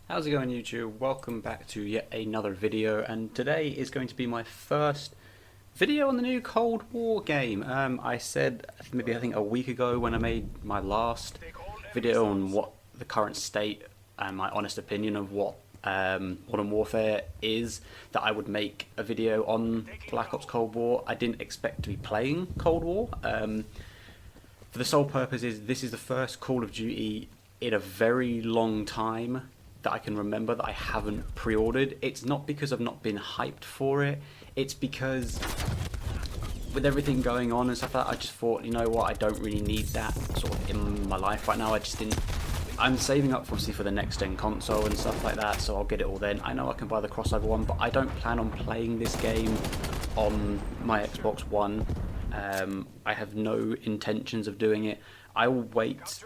How's it going, YouTube? Welcome back to yet another video, and today is going to be my first video on the new Cold War game. I said maybe I think a week ago when I made my last video on what the current state and my honest opinion of what Modern Warfare is, that I would make a video on Black Ops Cold War. I didn't expect to be playing Cold War. For the sole purpose is this is the first Call of Duty in a very long time that I can remember that I haven't pre-ordered. It's not because I've not been hyped for it, it's because with everything going on and stuff like that, I just thought, you know what, I don't really need that sort of in my life right now. I just didn't. I'm saving up obviously for the next gen console and stuff like that, so I'll get it all then. I know I can buy the crossover one, but I don't plan on playing this game on my Xbox One. I have no intentions of doing it. I will wait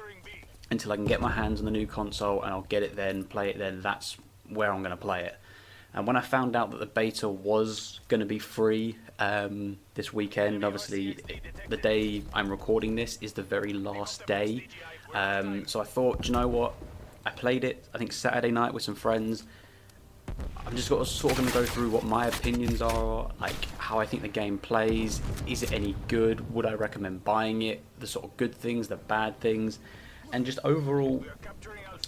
until I can get my hands on the new console, and I'll get it then, play it then. That's where I'm going to play it. And when I found out that the beta was going to be free this weekend, obviously the day I'm recording this is the very last day. So I thought, do you know what? I played it, I think Saturday night with some friends. I'm just sort of going to go through what my opinions are, like how I think the game plays. Is it any good? Would I recommend buying it? The sort of good things, the bad things, and just overall,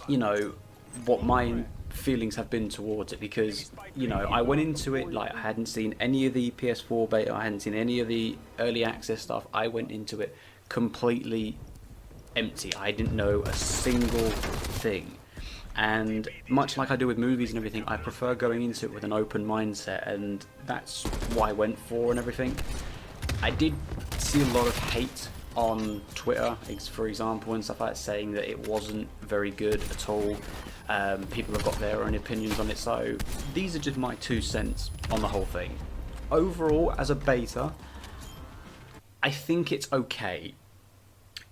you know, what my feelings have been towards it. Because, you know, I went into it like I hadn't seen any of the PS4 beta, I hadn't seen any of the early access stuff. I went into it completely empty. I didn't know a single thing. And much like I do with movies and everything, I prefer going into it with an open mindset, and that's what I went for and everything. I did see a lot of hate on Twitter, for example, and stuff like that, saying that it wasn't very good at all. People have got their own opinions on it, so these are just my 2 cents on the whole thing. Overall, as a beta, I think it's okay.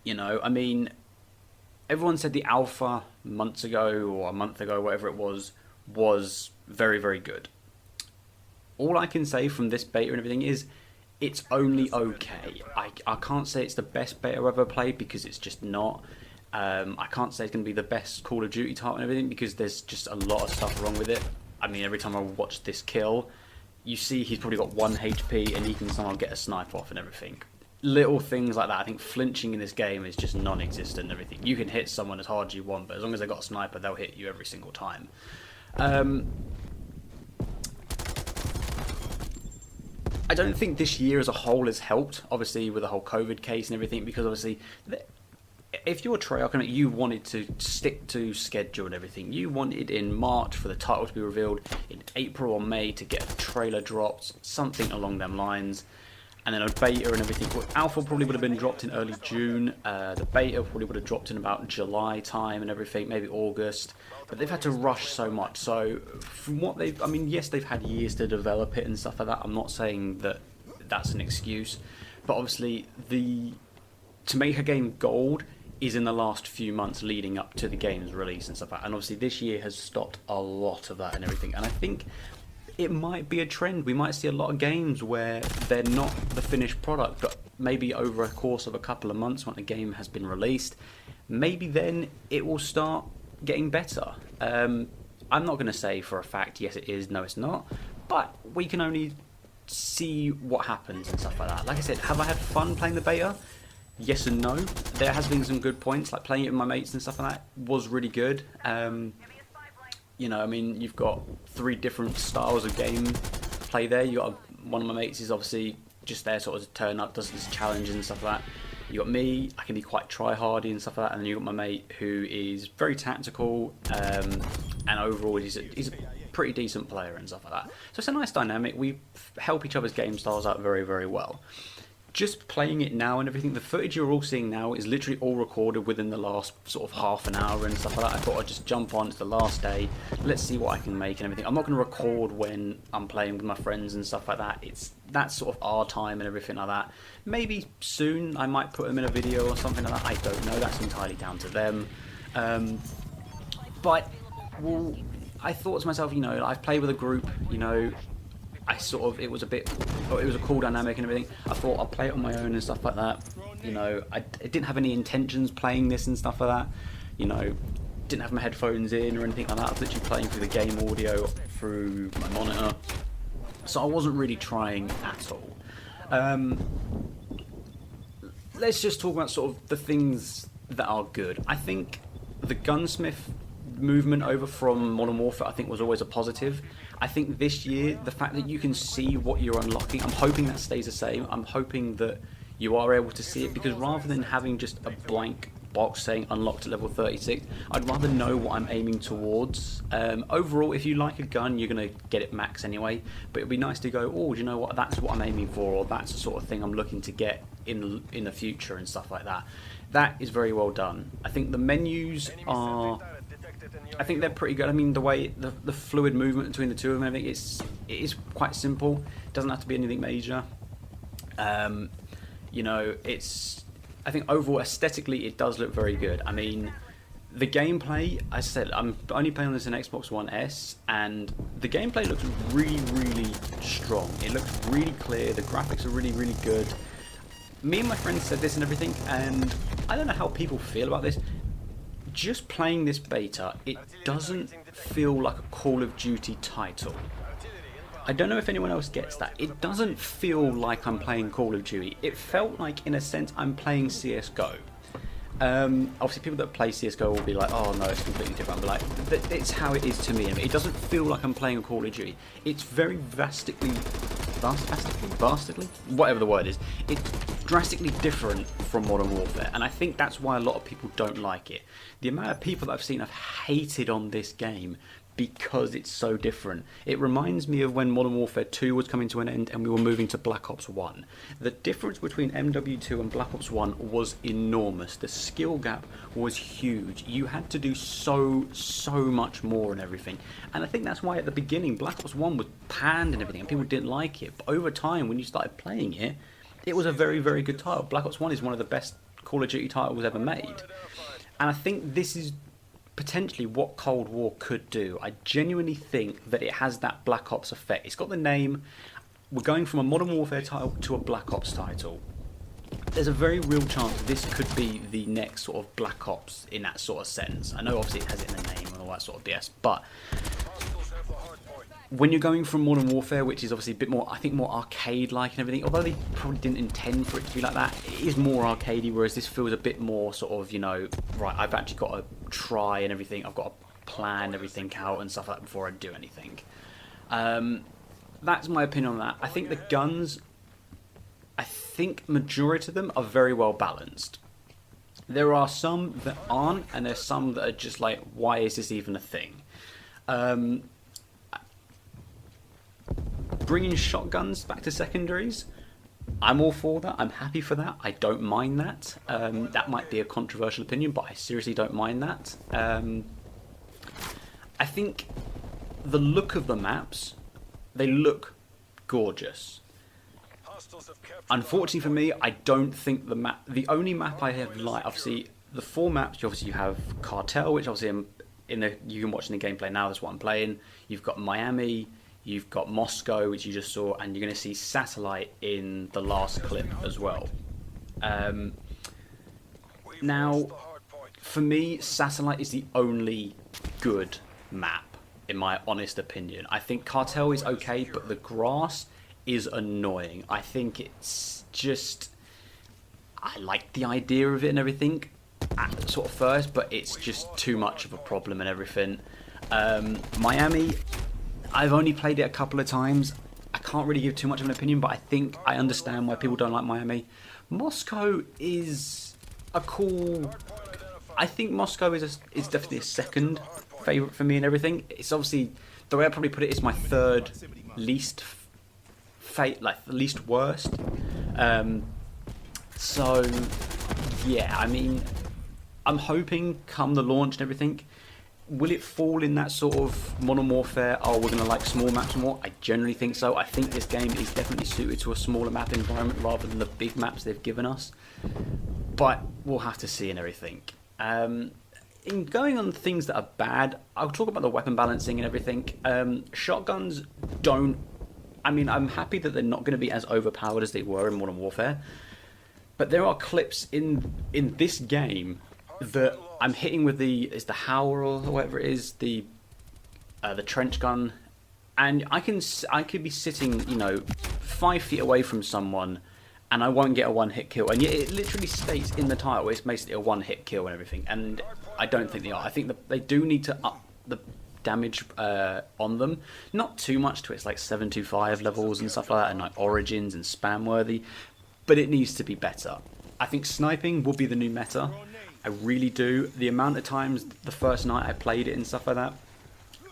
You know, I mean, everyone said the alpha months ago or a month ago, whatever it was very, very good. All I can say from this beta and everything is it's only okay. I can't say it's the best beta I've ever played, because it's just not. I can't say it's going to be the best Call of Duty type and everything, because there's just a lot of stuff wrong with it. I mean, every time I watch this kill, you see he's probably got 1 HP and he can somehow get a snipe off and everything. Little things like that. I think flinching in this game is just non-existent and everything. You can hit someone as hard as you want, but as long as they've got a sniper, they'll hit you every single time. I don't think this year as a whole has helped, obviously, with the whole COVID case and everything, because obviously, if you're Treyarch, you wanted to stick to schedule and everything. You wanted in March for the title to be revealed, in April or May to get a trailer dropped, something along them lines, and then a beta and everything. Well, Alpha probably would have been dropped in early June, the beta probably would have dropped in about July time and everything, maybe August, but they've had to rush so much. So from what I mean, yes, they've had years to develop it and stuff like that. I'm not saying that that's an excuse, but obviously to make a game gold is in the last few months leading up to the game's release and stuff like that. And obviously this year has stopped a lot of that and everything, and I think it might be a trend. We might see a lot of games where they're not the finished product, but maybe over a course of a couple of months when the game has been released, maybe then it will start getting better. I'm not going to say for a fact, yes it is, no it's not, but we can only see what happens and stuff like that. Like I said, have I had fun playing the beta? Yes and no. There has been some good points, like playing it with my mates and stuff like that was really good. You know, I mean, you've got 3 different styles of game play there. You got one of my mates is obviously just there, sort of to turn up, does this challenge and stuff like that. You got me, I can be quite try-hardy and stuff like that, and then you got my mate who is very tactical, and overall he's a pretty decent player and stuff like that. So it's a nice dynamic. We help each other's game styles out very, very well. Just playing it now and everything, the footage you're all seeing now is literally all recorded within the last sort of half an hour and stuff like that. I thought I'd just jump on, it's the last day, let's see what I can make and everything. I'm not going to record when I'm playing with my friends and stuff like that. That's sort of our time and everything like that. Maybe soon I might put them in a video or something like that, I don't know, that's entirely down to them. But, well, I thought to myself, you know, I've played with a group, you know, it was a cool dynamic and everything. I thought I'll play it on my own and stuff like that. You know, I didn't have any intentions playing this and stuff like that. You know, didn't have my headphones in or anything like that. I was literally playing through the game audio through my monitor, so I wasn't really trying at all. Let's just talk about sort of the things that are good. I think the gunsmith movement over from Modern Warfare, I think, was always a positive. I think this year, the fact that you can see what you're unlocking, I'm hoping that stays the same. I'm hoping that you are able to see it, because rather than having just a blank box saying unlocked at level 36, I'd rather know what I'm aiming towards. Overall, if you like a gun, you're going to get it max anyway, but it'd be nice to go, oh, do you know what, that's what I'm aiming for, or that's the sort of thing I'm looking to get in the future and stuff like that. That is very well done. I think the menus are, I think they're pretty good. I mean, the way the fluid movement between the two of them, I think it is quite simple. It doesn't have to be anything major. You know, I think overall aesthetically it does look very good. I mean, the gameplay, I said I'm only playing this on Xbox One S, and the gameplay looks really, really strong. It looks really clear. The graphics are really, really good. Me and my friends said this and everything, and I don't know how people feel about this. Just playing this beta, it doesn't feel like a Call of Duty title. I don't know if anyone else gets that. It doesn't feel like I'm playing Call of Duty. It felt like, in a sense, I'm playing CSGO. Obviously, people that play CSGO will be like, oh no, it's completely different. But like, it's how it is to me. It doesn't feel like I'm playing a Call of Duty. It's very vastly, whatever the word is. It's drastically different from Modern Warfare, and I think that's why a lot of people don't like it. The amount of people that I've seen have hated on this game because it's so different. It reminds me of when Modern Warfare 2 was coming to an end and we were moving to Black Ops 1. The difference between MW2 and Black Ops 1 was enormous. The skill gap was huge. You had to do so much more and everything. And I think that's why at the beginning Black Ops 1 was panned and everything and people didn't like it. But over time, when you started playing it, it was a very, very good title. Black Ops 1 is one of the best Call of Duty titles ever made. And I think this is potentially what Cold War could do. I genuinely think that it has that Black Ops effect. It's got the name. We're going from a Modern Warfare title to a Black Ops title. There's a very real chance this could be the next sort of Black Ops in that sort of sense. I know obviously it has it in the name and all that sort of BS, but when you're going from Modern Warfare, which is obviously a bit more, I think, more arcade-like and everything, although they probably didn't intend for it to be like that, it is more arcadey, whereas this feels a bit more sort of, you know, right, I've actually got to try and everything, I've got to plan everything out and stuff like that before I do anything. That's my opinion on that. I think the guns, I think majority of them are very well balanced. There are some that aren't, and there's some that are just like, why is this even a thing? Bringing shotguns back to secondaries, I'm all for that. I'm happy for that. I don't mind that. That might be a controversial opinion, but I seriously don't mind that. I think the look of the maps, they look gorgeous. Unfortunately for me, I don't think the only map I have liked, obviously the four maps, obviously you have Cartel, which obviously you can watch in the gameplay now, that's what I'm playing. You've got Miami, you've got Moscow, which you just saw, and you're going to see Satellite in the last clip as well. Now, for me, Satellite is the only good map, in my honest opinion. I think Cartel is okay, but the grass is annoying. I think it's just, I like the idea of it and everything at sort of first, but it's just too much of a problem and everything. Miami, I've only played it a couple of times. I can't really give too much of an opinion, but I think I understand why people don't like Miami. Moscow is a cool, I think Moscow is definitely a second favourite for me and everything. It's obviously, the way I probably put it, is my third least least worst. So yeah, I mean, I'm hoping come the launch and everything, will it fall in that sort of Modern Warfare, oh, we're going to like small maps more? I generally think so. I think this game is definitely suited to a smaller map environment rather than the big maps they've given us. But we'll have to see and everything. In going on things that are bad, I'll talk about the weapon balancing and everything. Shotguns don't, I mean, I'm happy that they're not going to be as overpowered as they were in Modern Warfare. But there are clips in this game that I'm hitting with the Howler or whatever it is, the trench gun, and I could be sitting, you know, 5 feet away from someone, and I won't get a one-hit kill, and yet it literally states in the title it's basically a one-hit kill and everything, and I don't think they are. I think that they do need to up the damage on them, not too much to its like 725 levels and stuff like that, and like Origins and spam worthy, but it needs to be better. I think sniping will be the new meta. I really do. The amount of times the first night I played it and stuff like that,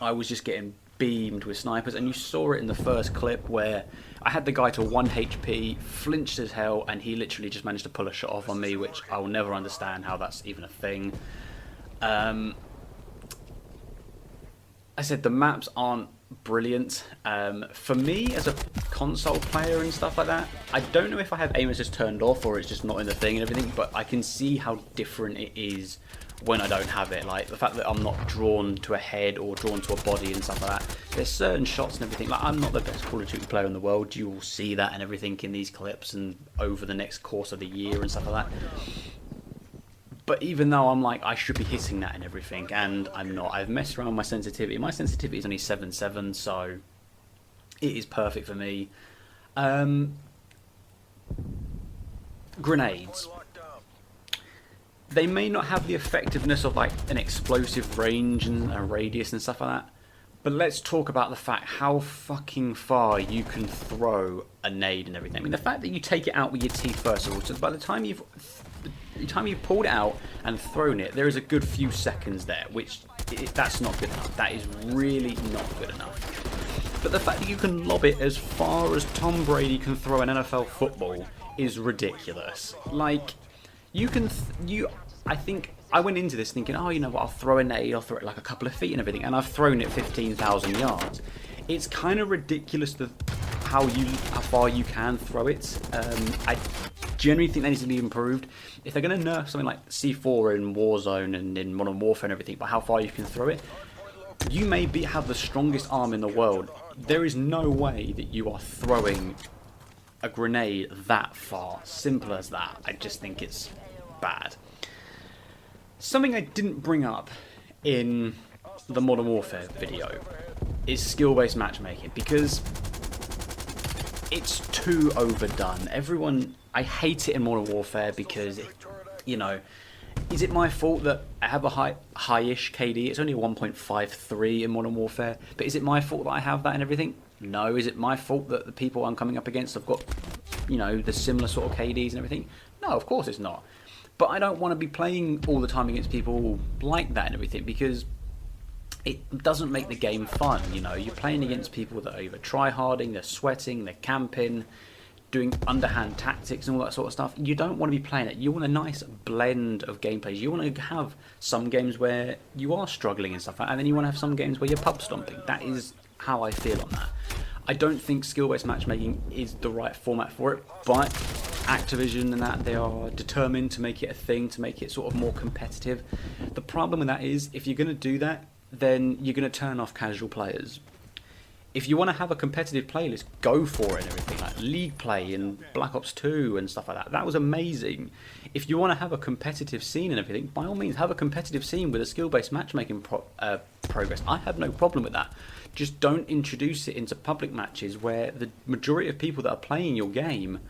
I was just getting beamed with snipers, and you saw it in the first clip where I had the guy to 1 HP, flinched as hell, and he literally just managed to pull a shot off on me, which I will never understand how that's even a thing. I said the maps aren't brilliant. For me, as a console player and stuff like that, I don't know if I have aim assist turned off or it's just not in the thing and everything, but I can see how different it is when I don't have it. Like the fact that I'm not drawn to a head or drawn to a body and stuff like that. There's certain shots and everything. Like, I'm not the best Call of Duty player in the world. You will see that and everything in these clips and over the next course of the year and stuff like that. But even though I'm like, I should be hitting that and everything, and I'm not. I've messed around with my sensitivity. My sensitivity is only 7.7, so it is perfect for me. Grenades. They may not have the effectiveness of like an explosive range and a radius and stuff like that, but let's talk about the fact how fucking far you can throw a nade and everything. I mean, the fact that you take it out with your teeth first of all, so by the time you've pulled it out and thrown it, there is a good few seconds there, which that's not good enough. That is really not good enough. But the fact that you can lob it as far as Tom Brady can throw an NFL football is ridiculous. Like, I think I went into this thinking, oh, you know what, I'll throw a nade, I'll throw it like a couple of feet and everything, and I've thrown it 15,000 yards. It's kind of ridiculous how far you can throw it. I genuinely think that needs to be improved. If they're going to nerf something like C4 in Warzone and in Modern Warfare and everything, but how far you can throw it, you may have the strongest arm in the world. There is no way that you are throwing a grenade that far. Simple as that. I just think it's bad. Something I didn't bring up in the Modern Warfare video is skill-based matchmaking, because it's too overdone. I hate it in Modern Warfare because, you know, is it my fault that I have a high-ish KD? It's only a 1.53 in Modern Warfare, but is it my fault that I have that and everything? No. Is it my fault that the people I'm coming up against have got, you know, the similar sort of KDs and everything? No, of course it's not. But I don't want to be playing all the time against people like that and everything, because it doesn't make the game fun. You know, you're playing against people that are either try-harding, they're sweating, they're camping, doing underhand tactics and all that sort of stuff. You don't want to be playing it. You want a nice blend of gameplays. You want to have some games where you are struggling and stuff, and then you want to have some games where you're pub stomping. That is how I feel on that. I don't think skill-based matchmaking is the right format for it, but Activision and that, they are determined to make it a thing, to make it sort of more competitive. The problem with that is, if you're going to do that, then you're going to turn off casual players. If you want to have a competitive playlist, go for it and everything, like League Play and Black Ops 2 and stuff like that. That was amazing. If you want to have a competitive scene and everything, by all means, have a competitive scene with a skill-based matchmaking progress. I have no problem with that. Just don't introduce it into public matches where the majority of people that are playing your game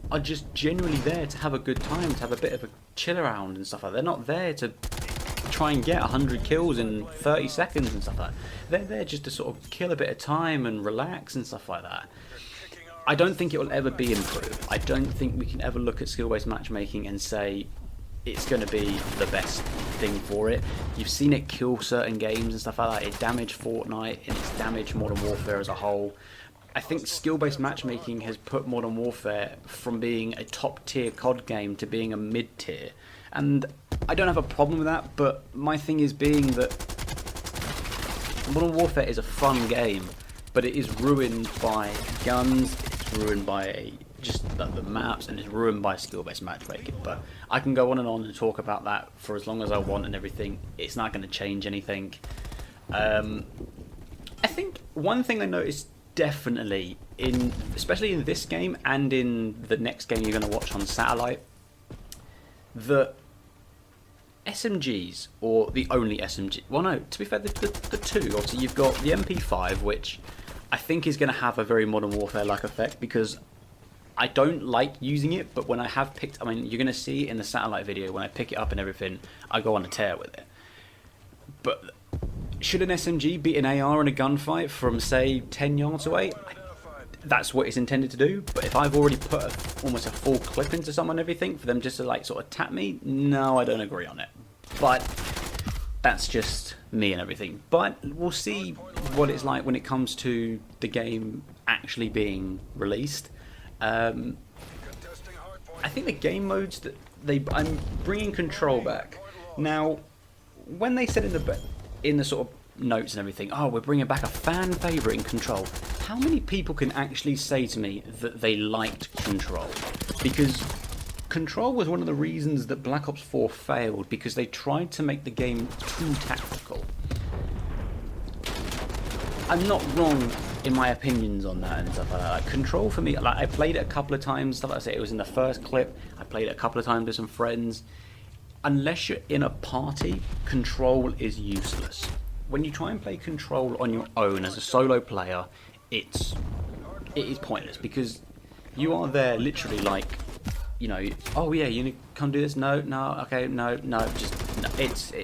are just genuinely there to have a good time, to have a bit of a chill around and stuff like that. They're not there to try and get 100 kills in 30 seconds and stuff like that. They're there just to sort of kill a bit of time and relax and stuff like that. I don't think it will ever be improved. I don't think we can ever look at skill-based matchmaking and say it's going to be the best thing for it. You've seen it kill certain games and stuff like that. It damaged Fortnite and it's damaged Modern Warfare as a whole. I think skill-based matchmaking has put Modern Warfare from being a top-tier COD game to being a mid-tier. And I don't have a problem with that, but my thing is being that Modern Warfare is a fun game, but it is ruined by guns, it's ruined by just the maps, and it's ruined by skill-based matchmaking. But I can go on and talk about that for as long as I want and everything. It's not going to change anything. I think one thing I noticed definitely, especially in this game and in the next game you're going to watch on Satellite, that SMGs, or the only SMG. Well, no, to be fair, the two. Obviously, you've got the MP5, which I think is going to have a very Modern Warfare-like effect because I don't like using it, but when I have picked, I mean, you're going to see in the satellite video, when I pick it up and everything, I go on a tear with it. But should an SMG beat an AR in a gunfight from, say, 10 yards away? That's what it's intended to do, but if I've already put almost a full clip into someone and everything for them just to like sort of tap me, no, I don't agree on it. But that's just me and everything. But we'll see what it's like when it comes to the game actually being released. I think the game modes that I'm bringing Control back. Now, when they said in the sort of notes and everything, oh, we're bringing back a fan favourite in Control. How many people can actually say to me that they liked Control? Because Control was one of the reasons that Black Ops 4 failed, because they tried to make the game too tactical. I'm not wrong in my opinions on that and stuff like that. Like, Control for me, like, I played it a couple of times, stuff like I said, it was in the first clip, I played it a couple of times with some friends. Unless you're in a party, Control is useless. When you try and play Control on your own as a solo player, it is pointless, because you are there literally like, you know, oh yeah, you can't do this, no, okay, no, just, no.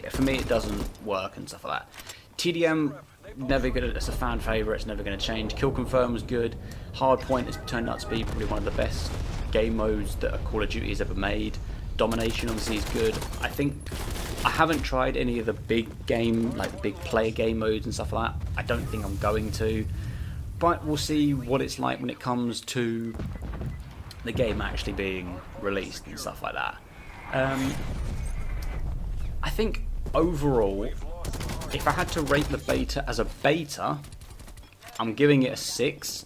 For me it doesn't work and stuff like that. TDM, never good, it's a fan favourite, it's never going to change. Kill Confirm was good. Hardpoint has turned out to be probably one of the best game modes that a Call of Duty has ever made. Domination obviously is good. I think I haven't tried any of the big game, like the big player game modes and stuff like that. I don't think I'm going to, but we'll see what it's like when it comes to the game actually being released and stuff like that. I think overall, if I had to rate the beta as a beta, I'm giving it a 6.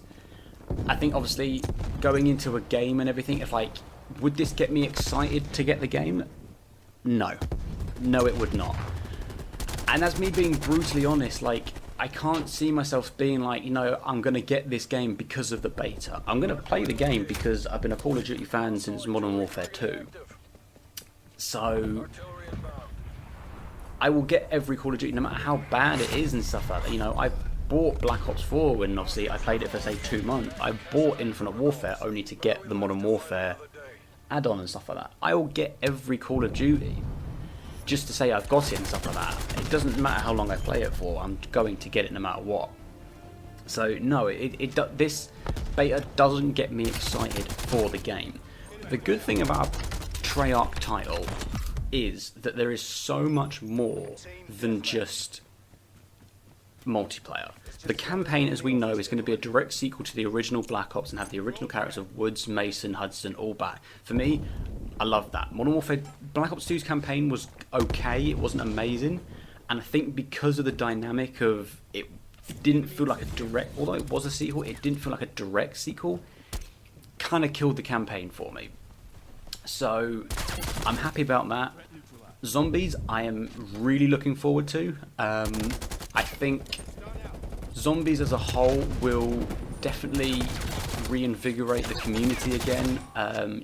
I think obviously going into a game and everything, if like, would this get me excited to get the game? No, it would not. And that's me being brutally honest. Like, I can't see myself being like, you know, I'm going to get this game because of the beta. I'm going to play the game because I've been a Call of Duty fan since Modern Warfare 2. So I will get every Call of Duty, no matter how bad it is and stuff like that. You know, I bought Black Ops 4 when obviously I played it for say 2 months. I bought Infinite Warfare only to get the Modern Warfare add-on and stuff like that. I will get every Call of Duty just to say I've got it and stuff like that. It doesn't matter how long I play it for, I'm going to get it no matter what. So no, this beta doesn't get me excited for the game. But the good thing about a Treyarch title is that there is so much more than just multiplayer. The campaign, as we know, is going to be a direct sequel to the original Black Ops and have the original characters of Woods, Mason, Hudson all back. For me, I love that. Modern Warfare Black Ops 2's campaign was okay, it wasn't amazing, and I think because of the dynamic of it didn't feel like a direct, although it was a sequel, it didn't feel like a direct sequel, kind of killed the campaign for me. So I'm happy about that. Zombies, I am really looking forward to. I think Zombies as a whole will definitely reinvigorate the community again.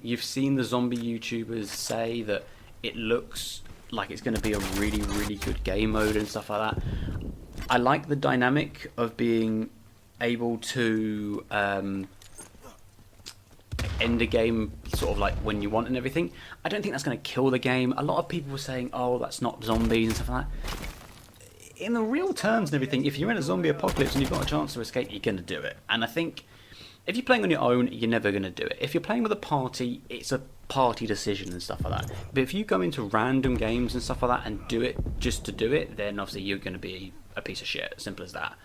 You've seen the zombie YouTubers say that it looks like it's going to be a really, really good game mode and stuff like that. I like the dynamic of being able to end a game sort of like when you want and everything. I don't think that's going to kill the game. A lot of people were saying, oh, that's not zombies and stuff like that. In the real terms and everything, if you're in a zombie apocalypse and you've got a chance to escape, you're going to do it. And I think if you're playing on your own, you're never going to do it. If you're playing with a party, it's a party decision and stuff like that. But if you go into random games and stuff like that and do it just to do it, then obviously you're going to be a piece of shit. Simple as that.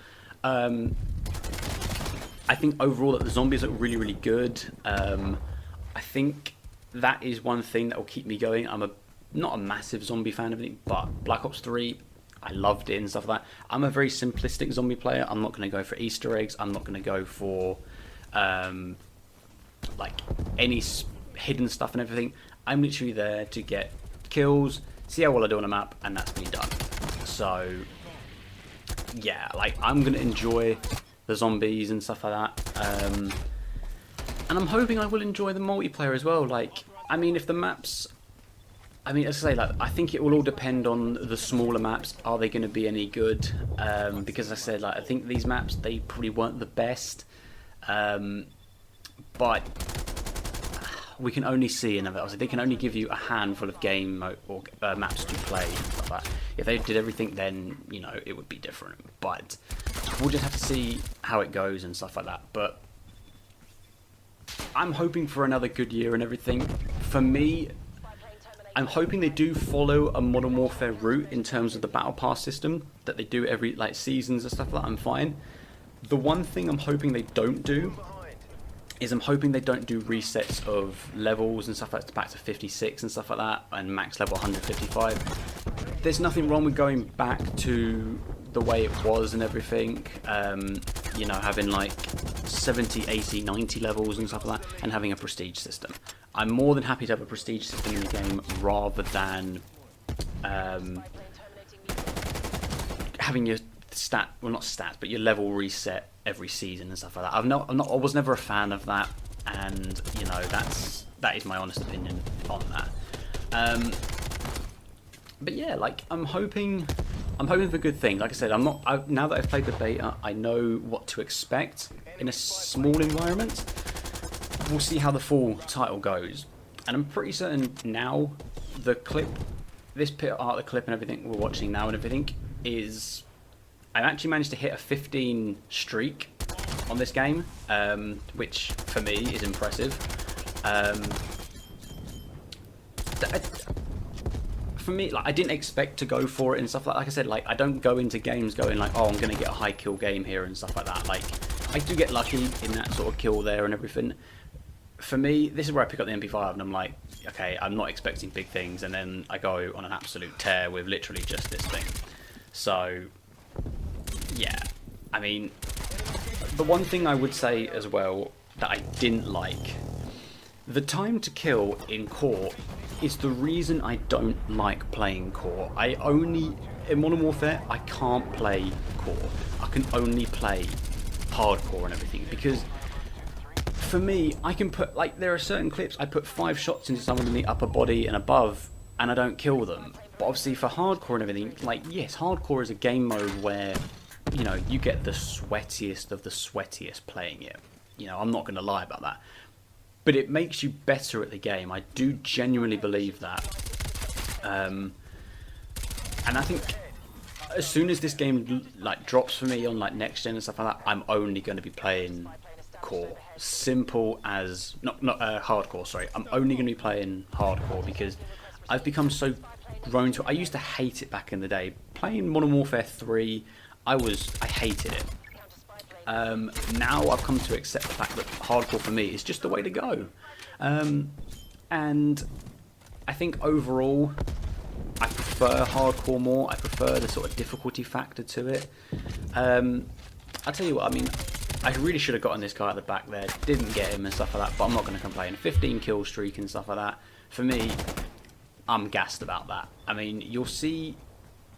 I think overall that the zombies look really, really good. I think that is one thing that will keep me going. I'm not a massive zombie fan of it, but Black Ops 3, I loved it and stuff like that. I'm a very simplistic zombie player. I'm not going to go for Easter eggs. I'm not going to go for like any hidden stuff and everything. I'm literally there to get kills, see how well I do on a map, and that's me done. So yeah, like I'm going to enjoy the zombies and stuff like that. And I'm hoping I will enjoy the multiplayer as well. Like, I mean, if the maps I mean, as I say, like, I think it will all depend on the smaller maps. Are they going to be any good? Because I said, like, I think these maps, they probably weren't the best. But we can only see in it. They can only give you a handful of game or maps to play. Like that. If they did everything, then you know it would be different. But we'll just have to see how it goes and stuff like that. But I'm hoping for another good year and everything. For me, I'm hoping they do follow a Modern Warfare route in terms of the Battle Pass system that they do every like seasons and stuff like that. I'm fine. The one thing I'm hoping they don't do is I'm hoping they don't do resets of levels and stuff like that back to 56 and stuff like that, and max level 155. There's nothing wrong with going back to the way it was and everything, you know, having like 70, 80, 90 levels and stuff like that, and having a prestige system. I'm more than happy to have a prestige system in the game rather than having your not stats, but your level reset every season and stuff like that. I was never a fan of that, and you know that is my honest opinion on that. But yeah, like I'm hoping for good things. Like I said, now that I've played the beta, I know what to expect in a small environment. We'll see how the full title goes, and I'm pretty certain now the clip, this part of the clip and everything we're watching now and everything is. I actually managed to hit a 15 streak on this game, which for me is impressive. For me, like I didn't expect to go for it and stuff like I said, like I don't go into games going like, oh, I'm gonna get a high kill game here and stuff like that. Like I do get lucky in that sort of kill there and everything. For me, this is where I pick up the MP5 and I'm like, okay, I'm not expecting big things, and then I go on an absolute tear with literally just this thing. So yeah, I mean, the one thing I would say as well that I didn't like, the time to kill in core is the reason I don't like playing core. In Modern Warfare, I can't play core. I can only play hardcore and everything, because for me, I can put, like, there are certain clips, I put 5 shots into someone in the upper body and above, and I don't kill them. But obviously for hardcore and everything, like, yes, hardcore is a game mode where, you know, you get the sweatiest of the sweatiest playing it. You know, I'm not going to lie about that. But it makes you better at the game. I do genuinely believe that. And I think as soon as this game like drops for me on like next gen and stuff like that, I'm only going to be playing core. Simple as not hardcore. Sorry, I'm only going to be playing hardcore because I've become so grown to. I used to hate it back in the day. Playing Modern Warfare 3. I hated it. Now I've come to accept the fact that hardcore for me is just the way to go. And I think overall, I prefer hardcore more. I prefer the sort of difficulty factor to it. I'll tell you what, I mean, I really should have gotten this guy at the back there. Didn't get him and stuff like that, but I'm not going to complain. 15 kill streak and stuff like that. For me, I'm gassed about that. I mean, you'll see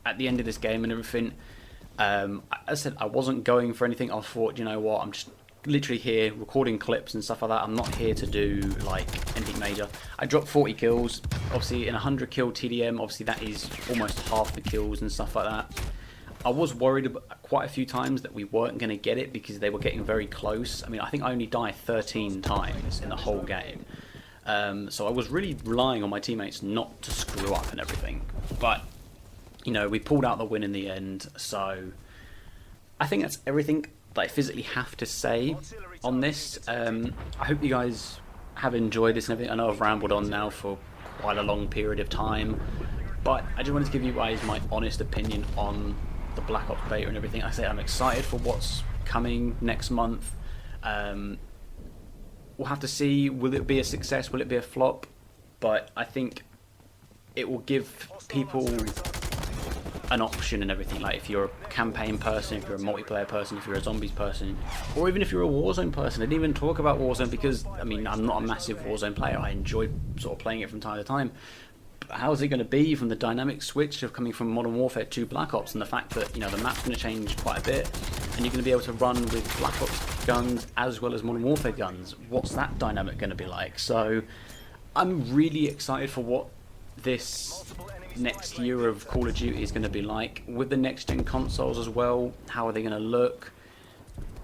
at the end of this game and everything, as I said, I wasn't going for anything. I thought, you know what, I'm just literally here recording clips and stuff like that. I'm not here to do like anything major. I dropped 40 kills. Obviously in a 100 kill TDM, obviously that is almost half the kills and stuff like that. I was worried about quite a few times that we weren't going to get it because they were getting very close. I mean, I think I only died 13 times in the whole game. So I was really relying on my teammates not to screw up and everything. But you know, we pulled out the win in the end, so I think that's everything that I physically have to say on this. I hope you guys have enjoyed this and everything. I know I've rambled on now for quite a long period of time, but I just wanted to give you guys my honest opinion on the Black Ops beta and everything. I say I'm excited for what's coming next month. We'll have to see, will it be a success, will it be a flop, but I think it will give people an option and everything. Like if you're a campaign person, if you're a multiplayer person, if you're a zombies person, or even if you're a Warzone person. I didn't even talk about Warzone because I mean I'm not a massive Warzone player. I enjoy sort of playing it from time to time. But how is it going to be from the dynamic switch of coming from Modern Warfare to Black Ops, and the fact that, you know, the map's going to change quite a bit and you're going to be able to run with Black Ops guns as well as Modern Warfare guns? What's that dynamic going to be like? So I'm really excited for what this next year of Call of Duty is going to be like with the next gen consoles as well. How are they going to look?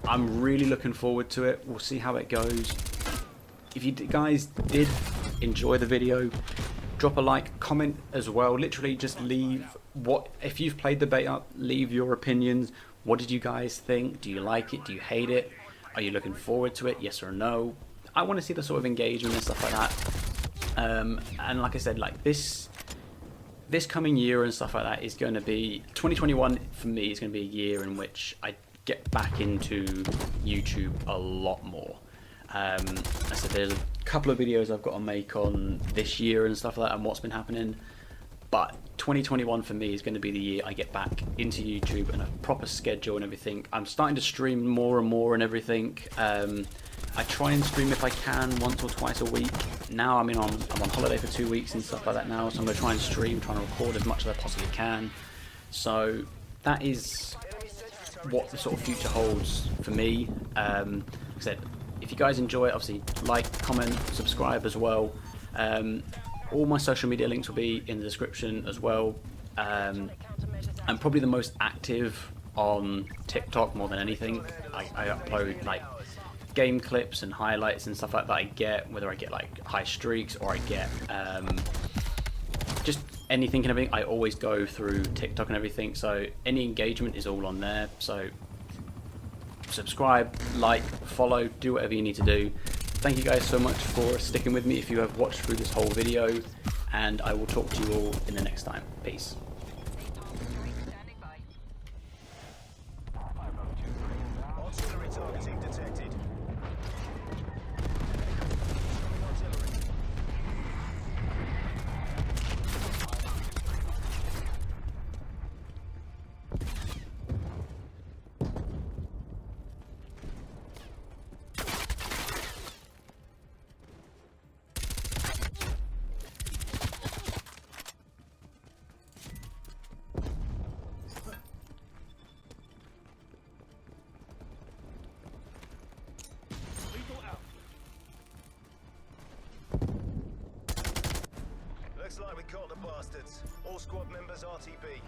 I'm really looking forward to it. We'll see how it goes. If you guys did enjoy the video, drop a like, comment as well. Literally just leave if you've played the beta, leave your opinions. What did you guys think? Do you like it? Do you hate it? Are you looking forward to it? Yes or no? I want to see the sort of engagement and stuff like that. And like I said, like this coming year and stuff like that is going to be 2021 for me is going to be a year in which I get back into YouTube a lot more. I said there's a couple of videos I've got to make on this year and stuff like that and what's been happening, but 2021 for me is going to be the year I get back into YouTube and a proper schedule and everything. I'm starting to stream more and more and everything. I try and stream if I can once or twice a week. Now I'm on holiday for 2 weeks and stuff like that now, so I'm going to try and stream, trying to record as much as I possibly can. So that is what the sort of future holds for me. Like I said, if you guys enjoy it, obviously like, comment, subscribe as well. All my social media links will be in the description as well. I'm probably the most active on TikTok more than anything. I upload like game clips and highlights and stuff like that I get, whether I get like high streaks or I get just anything and everything. I always go through TikTok and everything, so any engagement is all on there. So subscribe, like, follow, do whatever you need to do. Thank you guys so much for sticking with me if you have watched through this whole video, and I will talk to you all in the next time. Peace. Artillery targeting detected. Looks like we caught the bastards. All squad members RTB.